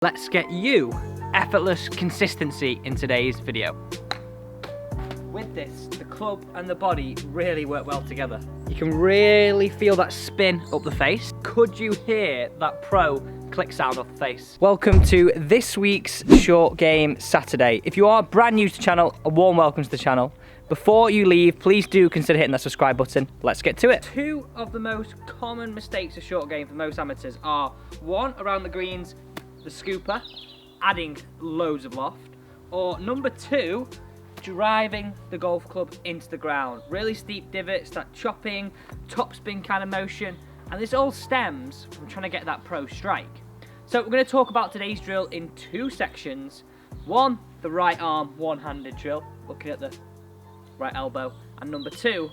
Let's get you effortless consistency in today's video. With this, the club and the body really work well together. You can really feel that spin up the face. Could you hear that pro click sound off the face? Welcome to this week's Short Game Saturday. If you are brand new to the channel, a warm welcome to the channel. Before you leave, please do consider hitting that subscribe button. Let's get to it. Two of the most common mistakes of short game for most amateurs are one, around the greens, the scooper, adding loads of loft, or number two, driving the golf club into the ground. Really steep divots, that chopping, topspin kind of motion, and this all stems from trying to get that pro strike. So we're going to talk about today's drill in two sections. One, the right arm one-handed drill, looking at the right elbow, and number two,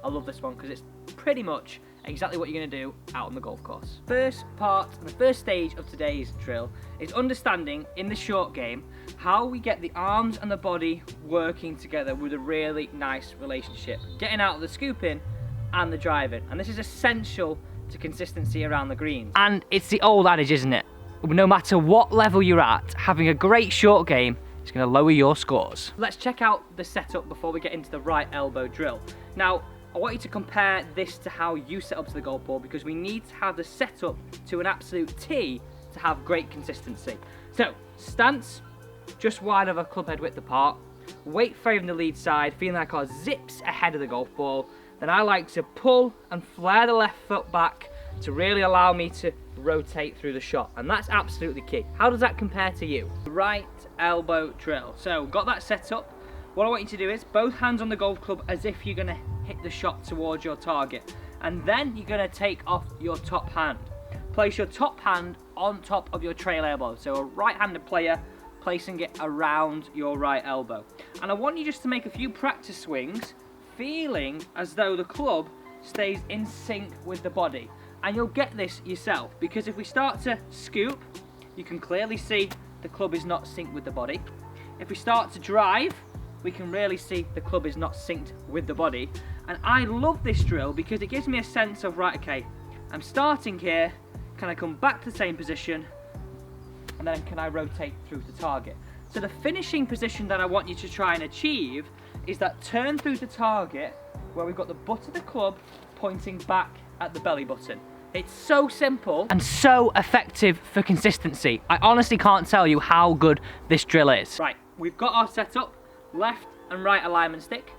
I love this one because it's pretty much exactly what you're going to do out on the golf course. First part, the first stage of today's drill is understanding in the short game how we get the arms and the body working together with a really nice relationship, getting out of the scooping and the driving, and this is essential to consistency around the greens. And it's the old adage, isn't it? No matter what level you're at, having a great short game is going to lower your scores. Let's check out the setup before we get into the right elbow drill. Now, I want you to compare this to how you set up to the golf ball, because we need to have the setup to an absolute T to have great consistency. So, stance, just wide of a club head width apart, weight favoring the lead side, feeling like our zips ahead of the golf ball. Then I like to pull and flare the left foot back to really allow me to rotate through the shot, and that's absolutely key. How does that compare to you? Right elbow drill. So, got that set up. What I want you to do is both hands on the golf club as if you're going to hit the shot towards your target, and then you're going to take off your top hand. Place your top hand on top of your trail elbow, so a right-handed player placing it around your right elbow. And I want you just to make a few practice swings, feeling as though the club stays in sync with the body. And you'll get this yourself, because if we start to scoop, you can clearly see the club is not synced with the body. If we start to drive, we can really see the club is not synced with the body. And I love this drill because it gives me a sense of, right, okay, I'm starting here, can I come back to the same position, and then can I rotate through the target? So the finishing position that I want you to try and achieve is that turn through the target where we've got the butt of the club pointing back at the belly button. It's so simple and so effective for consistency. I honestly can't tell you how good this drill is. Right, we've got our setup. Left and right alignment stick.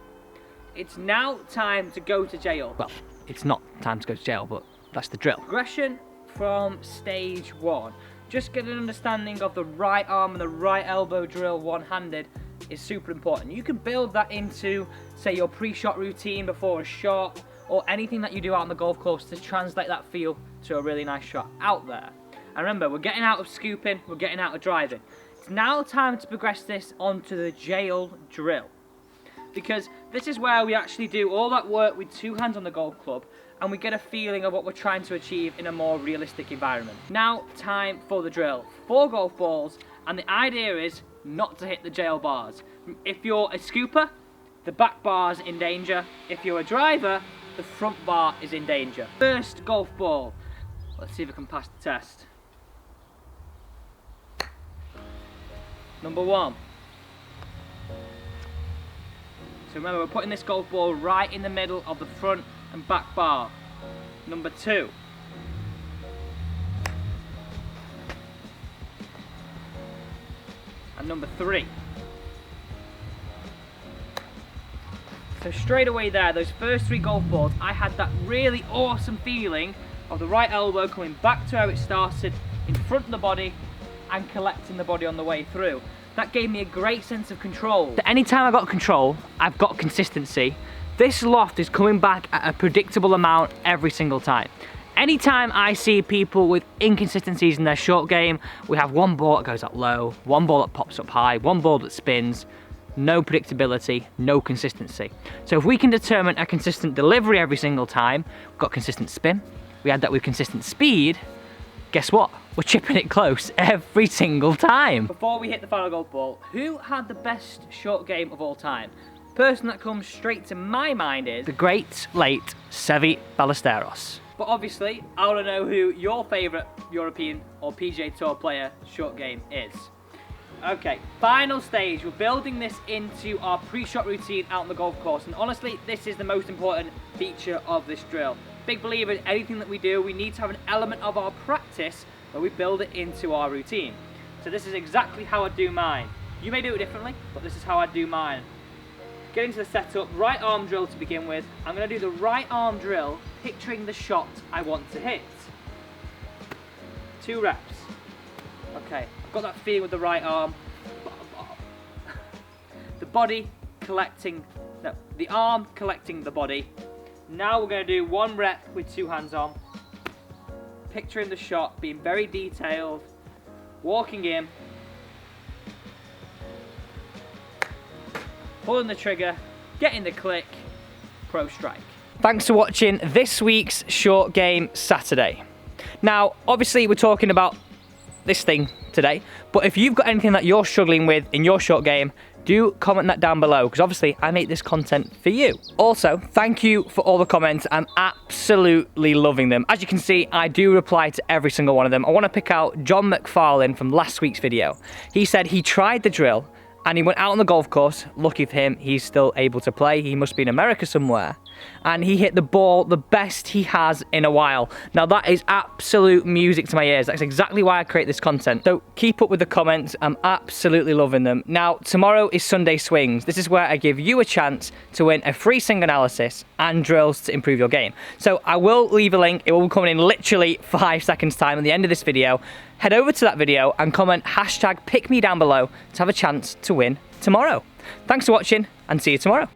It's now time to go to jail. Well, it's not time to go to jail, but that's the drill. Progression from stage one. Just get an understanding of the right arm and the right elbow drill one-handed is super important. You can build that into, say, your pre-shot routine before a shot, or anything that you do out on the golf course to translate that feel to a really nice shot out there. And remember, we're getting out of scooping, we're getting out of driving. It's now time to progress this onto the jail drill, because this is where we actually do all that work with two hands on the golf club and we get a feeling of what we're trying to achieve in a more realistic environment. Now, time for the drill. 4 golf balls, and the idea is not to hit the jail bars. If you're a scooper, the back bar's in danger. If you're a driver, the front bar is in danger. First golf ball. Let's see if I can pass the test. Number 1. So remember, we're putting this golf ball right in the middle of the front and back bar. Number 2. And number 3. So straight away there, those first 3 golf balls, I had that really awesome feeling of the right elbow coming back to how it started, in front of the body, and collecting the body on the way through. That gave me a great sense of control. So anytime I got control, I've got consistency. This loft is coming back at a predictable amount every single time. Anytime I see people with inconsistencies in their short game, we have one ball that goes up low, one ball that pops up high, one ball that spins, no predictability, no consistency. So if we can determine a consistent delivery every single time, we've got consistent spin, we add that with consistent speed, guess what? We're chipping it close every single time. Before we hit the final golf ball, who had the best short game of all time? The person that comes straight to my mind is the great late Seve Ballesteros. But obviously, I want to know who your favourite European or PGA Tour player short game is. Okay, final stage. We're building this into our pre-shot routine out on the golf course, and honestly, this is the most important feature of this drill. Big believer in anything that we do, we need to have an element of our practice where we build it into our routine. So this is exactly how I do mine. You may do it differently, but this is how I do mine. Get into the setup, right arm drill to begin with. I'm going to do the right arm drill, picturing the shot I want to hit. 2 reps. Okay, I've got that feeling with the right arm. The body collecting, no, the arm collecting the body. Now we're going to do 1 rep with 2 hands on. Picturing the shot, being very detailed, walking in, pulling the trigger, getting the click, pro strike. Thanks for watching this week's Short Game Saturday. Now, obviously we're talking about this thing today, but if you've got anything that you're struggling with in your short game, do comment that down below, because obviously I make this content for you. Also, thank you for all the comments. I'm absolutely loving them. As you can see, I do reply to every single one of them. I want to pick out John McFarlane from last week's video. He said he tried the drill and he went out on the golf course. Lucky for him, he's still able to play. He must be in America somewhere. And he hit the ball the best he has in a while. Now that is absolute music to my ears. That's exactly why I create this content. So keep up with the comments. I'm absolutely loving them. Now, tomorrow is Sunday Swings. This is where I give you a chance to win a free swing analysis and drills to improve your game. So I will leave a link. It will be coming in literally 5 seconds time at the end of this video. Head over to that video and comment #PickMe down below to have a chance to win tomorrow. Thanks for watching and see you tomorrow.